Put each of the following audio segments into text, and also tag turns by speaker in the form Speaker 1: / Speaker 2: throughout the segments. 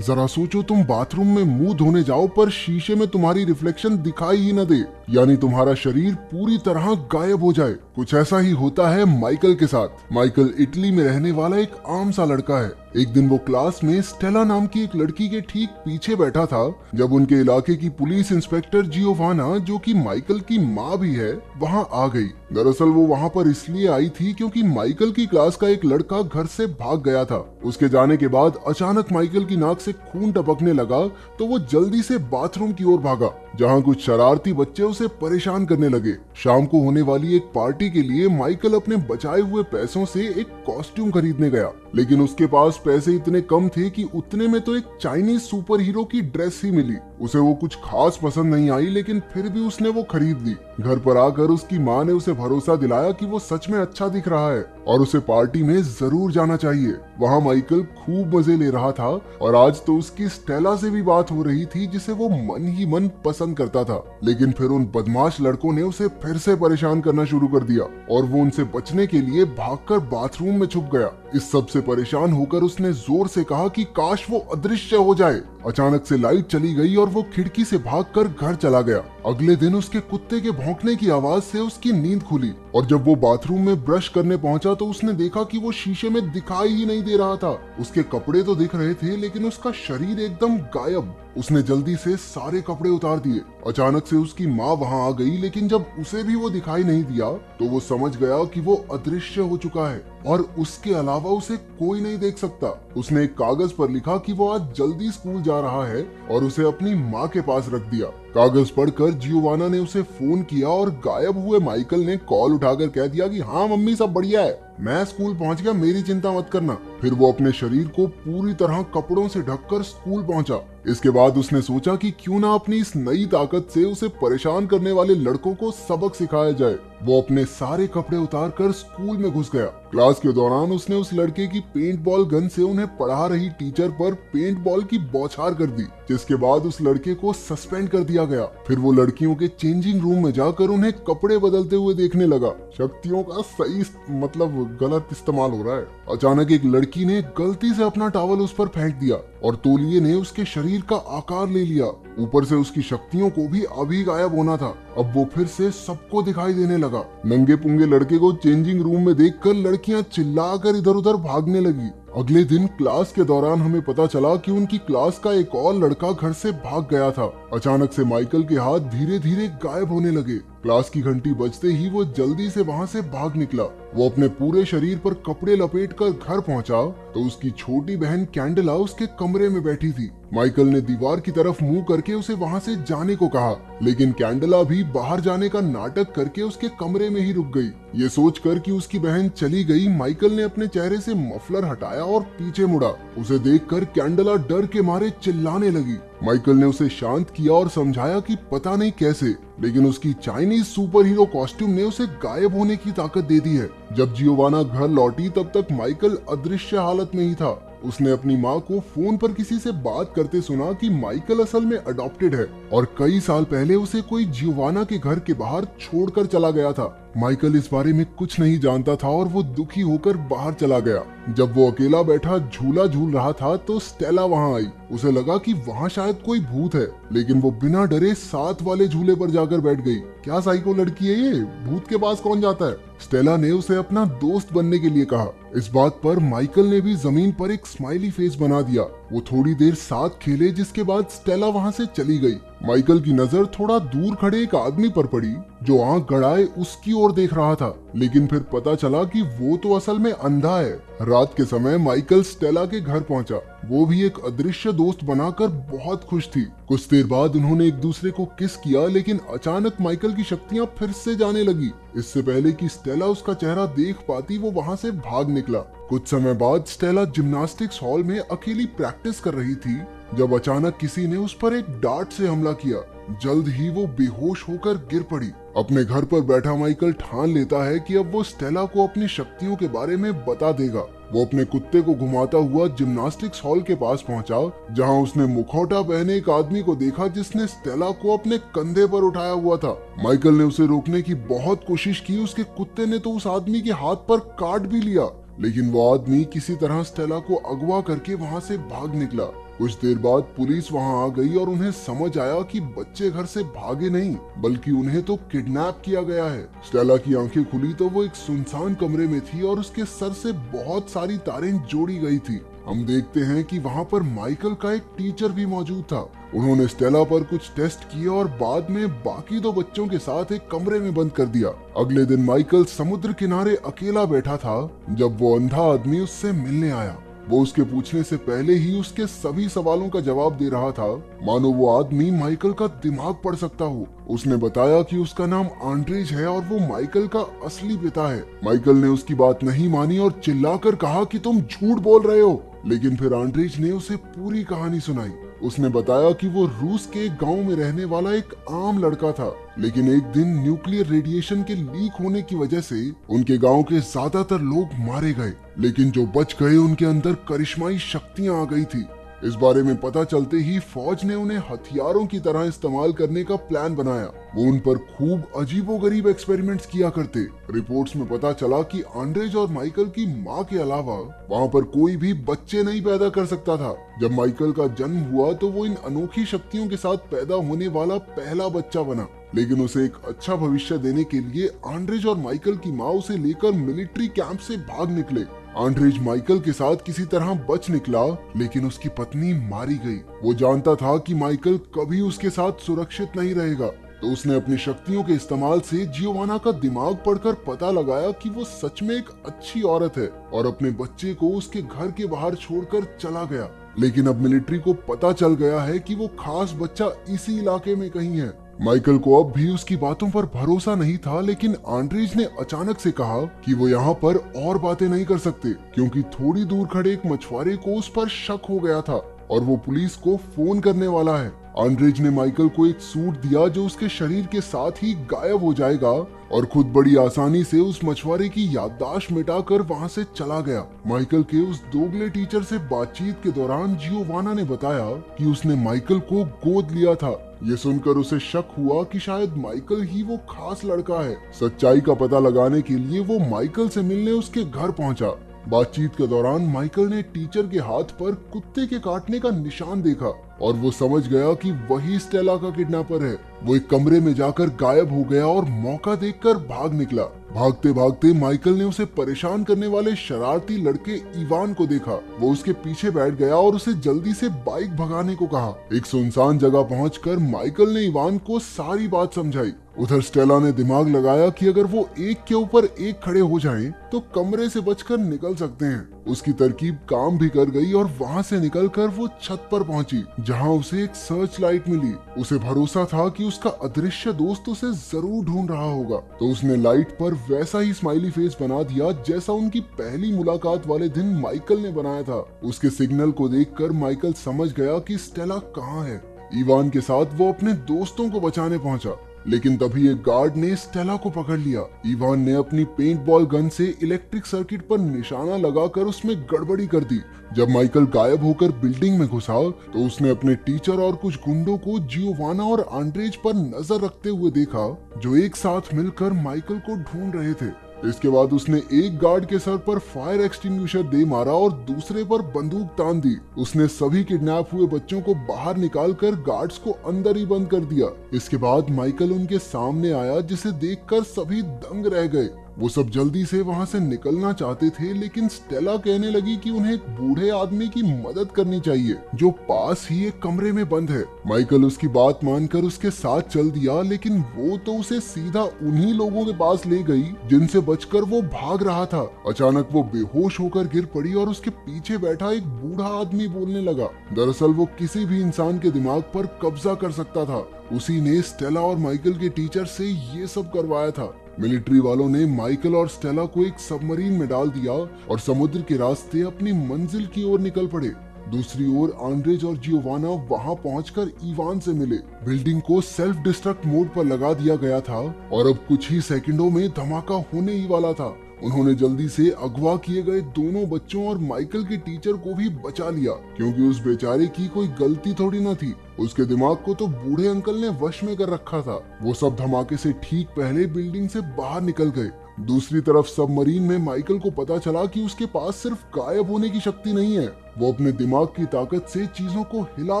Speaker 1: जरा सोचो, तुम बाथरूम में मुंह धोने जाओ पर शीशे में तुम्हारी रिफ्लेक्शन दिखाई ही न दे, यानी तुम्हारा शरीर पूरी तरह गायब हो जाए। कुछ ऐसा ही होता है माइकल के साथ। माइकल इटली में रहने वाला एक आम सा लड़का है। एक दिन वो क्लास में स्टेला नाम की एक लड़की के ठीक पीछे बैठा था जब उनके इलाके की पुलिस इंस्पेक्टर जियोवाना, जो कि माइकल की माँ भी है, वहाँ आ गई। दरअसल वो वहाँ पर इसलिए आई थी क्योंकि माइकल की क्लास का एक लड़का घर से भाग गया था। उसके जाने के बाद अचानक माइकल की नाक से खून टपकने लगा तो वो जल्दी से बाथरूम की ओर भागा, जहाँ कुछ शरारती बच्चे उसे परेशान करने लगे। शाम को होने वाली एक पार्टी के लिए माइकल अपने बचाए हुए पैसों से एक कॉस्ट्यूम खरीदने गया, लेकिन उसके पास पैसे इतने कम थे कि उतने में तो एक चाइनीज सुपर हीरो की ड्रेस ही मिली। उसे वो कुछ खास पसंद नहीं आई, लेकिन फिर भी उसने वो खरीद ली। घर पर आकर उसकी माँ ने उसे भरोसा दिलाया कि वो सच में अच्छा दिख रहा है और उसे पार्टी में जरूर जाना चाहिए। वहाँ माइकल खूब मजे ले रहा था और आज तो उसकी स्टेला से भी बात हो रही थी, जिसे वो मन ही मन पसंद करता था। लेकिन फिर उन बदमाश लड़कों ने उसे फिर से परेशान करना शुरू कर दिया और वो उनसे बचने के लिए भागकर बाथरूम में छुप गया। इस सब से परेशान होकर उसने जोर से कहा कि काश वो अदृश्य हो जाए। अचानक से लाइट चली गई और वो खिड़की से भागकर घर चला गया। अगले दिन उसके कुत्ते के भौंकने की आवाज से उसकी नींद खुली और जब वो बाथरूम में ब्रश करने पहुंचा तो उसने देखा कि वो शीशे में दिखाई ही नहीं दे रहा था। उसके कपड़े तो दिख रहे थे लेकिन उसका शरीर एकदम गायब। उसने जल्दी से सारे कपड़े उतार दिए। अचानक से उसकी माँ वहाँ आ गई, लेकिन जब उसे भी वो दिखाई नहीं दिया तो वो समझ गया कि वो अदृश्य हो चुका है और उसके अलावा उसे कोई नहीं देख सकता। उसने एक कागज पर लिखा कि वो आज जल्दी स्कूल जा रहा है और उसे अपनी माँ के पास रख दिया। कागज पढ़कर जियोवाना ने उसे फोन किया और गायब हुए माइकल ने कॉल उठाकर कह दिया कि हाँ मम्मी, सब बढ़िया है, मैं स्कूल पहुंच गया, मेरी चिंता मत करना। फिर वो अपने शरीर को पूरी तरह कपड़ों से ढककर स्कूल पहुंचा। इसके बाद उसने सोचा कि क्यों ना अपनी इस नई ताकत से उसे परेशान करने वाले लड़कों को सबक सिखाया जाए। वो अपने सारे कपड़े उतारकर स्कूल में घुस गया। क्लास के दौरान उसने उस लड़के की पेंट बॉल गन से उन्हें पढ़ा रही टीचर पर पेंट बॉल की बौछार कर दी, जिसके बाद उस लड़के को सस्पेंड कर दिया गया। फिर वो लड़कियों के चेंजिंग रूम में जाकर उन्हें कपड़े बदलते हुए देखने लगा। शक्तियों का सही मतलब गलत इस्तेमाल हो रहा है। अचानक एक लड़की ने गलती से अपना टॉवल उस पर फेंक दिया और तौलिए ने उसके शरीर का आकार ले लिया। ऊपर से उसकी शक्तियों को भी अभी गायब होना था। अब वो फिर से सबको दिखाई देने लगा। नंगे पुंगे लड़के को चेंजिंग रूम में देखकर लड़कियां चिल्लाकर इधर उधर भागने लगी। अगले दिन क्लास के दौरान हमें पता चला कि उनकी क्लास का एक और लड़का घर से भाग गया था। अचानक से माइकल के हाथ धीरे धीरे गायब होने लगे। क्लास की घंटी बजते ही वो जल्दी से वहाँ से भाग निकला। वो अपने पूरे शरीर पर कपड़े लपेटकर घर पहुंचा तो उसकी छोटी बहन कैंडला उसके कमरे में बैठी थी। माइकल ने दीवार की तरफ मुंह करके उसे वहाँ से जाने को कहा, लेकिन कैंडला भी बाहर जाने का नाटक करके उसके कमरे में ही रुक गई। ये सोचकर कि उसकी बहन चली गई, माइकल ने अपने चेहरे से मफलर हटाया और पीछे मुड़ा। उसे देखकर कैंडला डर के मारे चिल्लाने लगी। माइकल ने उसे शांत किया और समझाया कि पता नहीं कैसे, लेकिन उसकी चाइनीज सुपर हीरो कॉस्ट्यूम ने उसे गायब होने की ताकत दे दी है। जब जियोवाना घर लौटी तब तक माइकल अदृश्य हालत में ही था। उसने अपनी माँ को फोन पर किसी से बात करते सुना कि माइकल असल में अडॉप्टेड है और कई साल पहले उसे कोई जियोवाना के घर के बाहर छोड़कर चला गया था। माइकल इस बारे में कुछ नहीं जानता था और वो दुखी होकर बाहर चला गया। जब वो अकेला बैठा झूला झूल रहा था तो स्टेला वहाँ आई। उसे लगा कि वहाँ शायद कोई भूत है, लेकिन वो बिना डरे 7 वाले झूले पर जाकर बैठ गई। क्या साइको लड़की है ये, भूत के पास कौन जाता है? स्टेला ने उसे अपना दोस्त बनने के लिए कहा। इस बात पर माइकल ने भी जमीन पर एक स्माइली फेस बना दिया। वो थोड़ी देर साथ खेले, जिसके बाद स्टेला वहाँ से चली गई। माइकल की नजर थोड़ा दूर खड़े एक आदमी पर पड़ी जो आंख गड़ाए उसकी ओर देख रहा था, लेकिन फिर पता चला कि वो तो असल में अंधा है। रात के समय माइकल स्टेला के घर पहुंचा। वो भी एक अदृश्य दोस्त बनाकर बहुत खुश थी। कुछ देर बाद उन्होंने एक दूसरे को किस किया, लेकिन अचानक माइकल की शक्तियां फिर से जाने लगी। इससे पहले कि स्टेला उसका चेहरा देख पाती वो वहां से भाग निकला। कुछ समय बाद स्टेला जिम्नास्टिक्स हॉल में अकेली प्रैक्टिस कर रही थी जब अचानक किसी ने उस पर एक डार्ट से हमला किया। जल्द ही वो बेहोश होकर गिर पड़ी। अपने घर पर बैठा माइकल ठान लेता है कि अब वो स्टेला को अपनी शक्तियों के बारे में बता देगा। वो अपने कुत्ते को घुमाता हुआ जिम्नास्टिक्स हॉल के पास पहुंचा, जहां उसने मुखौटा पहने एक आदमी को देखा जिसने स्टेला को अपने कंधे पर उठाया हुआ था। माइकल ने उसे रोकने की बहुत कोशिश की। उसके कुत्ते ने तो उस आदमी के हाथ पर काट भी लिया, लेकिन वो आदमी किसी तरह स्टेला को अगवा करके वहां से भाग निकला। कुछ देर बाद पुलिस वहां आ गई और उन्हें समझ आया कि बच्चे घर से भागे नहीं बल्कि उन्हें तो किडनैप किया गया है। स्टेला की आंखें खुली तो वो एक सुनसान कमरे में थी और उसके सर से बहुत सारी तारें जोड़ी गई थी। हम देखते हैं कि वहाँ पर माइकल का एक टीचर भी मौजूद था। उन्होंने स्टेला पर कुछ टेस्ट किए और बाद में बाकी 2 बच्चों के साथ एक कमरे में बंद कर दिया। अगले दिन माइकल समुद्र किनारे अकेला बैठा था जब वो अंधा आदमी उससे मिलने आया। वो उसके पूछने से पहले ही उसके सभी सवालों का जवाब दे रहा था, मानो वो आदमी माइकल का दिमाग पढ़ सकता हो। उसने बताया कि उसका नाम आंड्रेज है और वो माइकल का असली पिता है। माइकल ने उसकी बात नहीं मानी और चिल्लाकर कहा कि तुम झूठ बोल रहे हो। लेकिन फिर आंड्रेज ने उसे पूरी कहानी सुनाई। उसने बताया कि वो रूस के एक गांव में रहने वाला एक आम लड़का था, लेकिन एक दिन न्यूक्लियर रेडिएशन के लीक होने की वजह से उनके गांव के ज्यादातर लोग मारे गए, लेकिन जो बच गए उनके अंदर करिश्माई शक्तियां आ गई थी। इस बारे में पता चलते ही फौज ने उन्हें हथियारों की तरह इस्तेमाल करने का प्लान बनाया। वो उन पर खूब अजीबोगरीब एक्सपेरिमेंट्स किया करते। रिपोर्ट्स में पता चला कि आंड्रेज और माइकल की मां के अलावा वहाँ पर कोई भी बच्चे नहीं पैदा कर सकता था। जब माइकल का जन्म हुआ तो वो इन अनोखी शक्तियों के साथ पैदा होने वाला पहला बच्चा बना, लेकिन उसे एक अच्छा भविष्य देने के लिए आंड्रेज और माइकल की माँ उसे लेकर मिलिट्री कैंप से भाग निकले। आंड्रेज माइकल के साथ किसी तरह बच निकला, लेकिन उसकी पत्नी मारी गई। वो जानता था कि माइकल कभी उसके साथ सुरक्षित नहीं रहेगा, तो उसने अपनी शक्तियों के इस्तेमाल से जियोवाना का दिमाग पढ़कर पता लगाया कि वो सच में एक अच्छी औरत है और अपने बच्चे को उसके घर के बाहर छोड़कर चला गया। लेकिन अब मिलिट्री को पता चल गया है कि वो खास बच्चा इसी इलाके में कहीं है। माइकल को अब भी उसकी बातों पर भरोसा नहीं था, लेकिन आंड्रेज ने अचानक से कहा कि वो यहाँ पर और बातें नहीं कर सकते क्योंकि थोड़ी दूर खड़े एक मछुआरे को उस पर शक हो गया था और वो पुलिस को फोन करने वाला है। आंड्रेज ने माइकल को एक सूट दिया जो उसके शरीर के साथ ही गायब हो जाएगा और खुद बड़ी आसानी से उस मछुआरे की याददाश्त मिटाकर वहां से चला गया। माइकल के उस दोगले टीचर से बातचीत के दौरान जियोवाना ने बताया कि उसने माइकल को गोद लिया था। ये सुनकर उसे शक हुआ कि शायद माइकल ही वो खास लड़का है। सच्चाई का पता लगाने के लिए वो माइकल से मिलने उसके घर पहुंचा। बातचीत के दौरान माइकल ने टीचर के हाथ पर कुत्ते के काटने का निशान देखा और वो समझ गया कि वही स्टेला का किडनैपर है। वो एक कमरे में जाकर गायब हो गया और मौका देखकर भाग निकला। भागते भागते माइकल ने उसे परेशान करने वाले शरारती लड़के इवान को देखा। वो उसके पीछे बैठ गया और उसे जल्दी से बाइक भगाने को कहा। एक सुनसान जगह पहुंचकर माइकल ने इवान को सारी बात समझाई। उधर स्टेला ने दिमाग लगाया कि अगर वो एक के ऊपर एक खड़े हो जाएं, तो कमरे से बचकर निकल सकते हैं। उसकी तरकीब काम भी कर गई और वहां से निकलकर वो छत पर पहुंची, जहां उसे एक सर्च लाइट मिली। उसे भरोसा था कि उसका अदृश्य दोस्त उसे जरूर ढूंढ रहा होगा, तो उसने लाइट पर वैसा ही स्माइली फेस बना दिया जैसा उनकी पहली मुलाकात वाले दिन माइकल ने बनाया था। उसके सिग्नल को देखकर माइकल समझ गया कि स्टेला कहाँ है। इवान के साथ वो अपने दोस्तों को बचाने पहुंचा, लेकिन तभी एक गार्ड ने स्टेला को पकड़ लिया। इवान ने अपनी पेंटबॉल गन से इलेक्ट्रिक सर्किट पर निशाना लगाकर उसमें गड़बड़ी कर दी। जब माइकल गायब होकर बिल्डिंग में घुसा तो उसने अपने टीचर और कुछ गुंडों को जियोवाना और आंड्रेज पर नजर रखते हुए देखा, जो एक साथ मिलकर माइकल को ढूंढ रहे थे। इसके बाद उसने एक गार्ड के सर पर फायर एक्सटिंग्विशर दे मारा और दूसरे पर बंदूक तान दी। उसने सभी किडनैप हुए बच्चों को बाहर निकालकर गार्ड्स को अंदर ही बंद कर दिया। इसके बाद माइकल उनके सामने आया, जिसे देखकर सभी दंग रह गए। वो सब जल्दी से वहां से निकलना चाहते थे, लेकिन स्टेला कहने लगी कि उन्हें एक बूढ़े आदमी की मदद करनी चाहिए जो पास ही एक कमरे में बंद है। माइकल उसकी बात मानकर उसके साथ चल दिया, लेकिन वो तो उसे सीधा उन्हीं लोगों के पास ले गई जिनसे बचकर वो भाग रहा था। अचानक वो बेहोश होकर गिर पड़ी और उसके पीछे बैठा एक बूढ़ा आदमी बोलने लगा। दरअसल वो किसी भी इंसान के दिमाग पर कब्जा कर सकता था। उसी ने स्टेला और माइकल के टीचर से ये सब करवाया था। मिलिट्री वालों ने माइकल और स्टेला को एक सबमरीन में डाल दिया और समुद्र के रास्ते अपनी मंजिल की ओर निकल पड़े। दूसरी ओर आंड्रेज और जियोवाना वहां पहुंचकर इवान से मिले। बिल्डिंग को सेल्फ डिस्ट्रक्ट मोड पर लगा दिया गया था और अब कुछ ही सेकंडों में धमाका होने ही वाला था। उन्होंने जल्दी से अगवा किए गए दोनों बच्चों और माइकल के टीचर को भी बचा लिया, क्योंकि उस बेचारे की कोई गलती थोड़ी न थी। उसके दिमाग को तो बूढ़े अंकल ने वश में कर रखा था। वो सब धमाके से ठीक पहले बिल्डिंग से बाहर निकल गए। दूसरी तरफ सबमरीन में माइकल को पता चला कि उसके पास सिर्फ गायब होने की शक्ति नहीं है, वो अपने दिमाग की ताकत से चीजों को हिला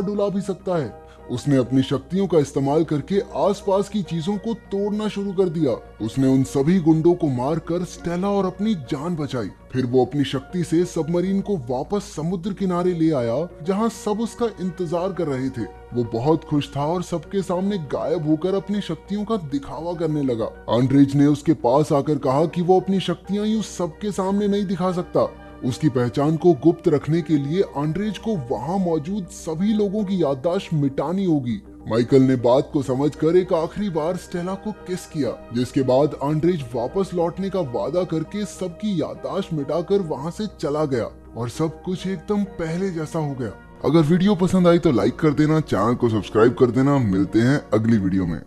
Speaker 1: डुला भी सकता है। उसने अपनी शक्तियों का इस्तेमाल करके आसपास की चीजों को तोड़ना शुरू कर दिया। उसने उन सभी गुंडों को मारकर स्टेला और अपनी जान बचाई। फिर वो अपनी शक्ति से सबमरीन को वापस समुद्र किनारे ले आया, जहां सब उसका इंतजार कर रहे थे। वो बहुत खुश था और सबके सामने गायब होकर अपनी शक्तियों का दिखावा करने लगा। आंड्रेज ने उसके पास आकर कहा कि वो अपनी शक्तियां यूं सबके सामने नहीं दिखा सकता। उसकी पहचान को गुप्त रखने के लिए आंड्रेज को वहां मौजूद सभी लोगों की याददाश्त मिटानी होगी। माइकल ने बात को समझकर एक आखिरी बार स्टेला को किस किया, जिसके बाद आंड्रेज वापस लौटने का वादा करके सबकी याददाश्त मिटाकर वहां से चला गया और सब कुछ एकदम पहले जैसा हो गया। अगर वीडियो पसंद आई तो लाइक कर देना, चैनल को सब्सक्राइब कर देना। मिलते हैं अगली वीडियो में।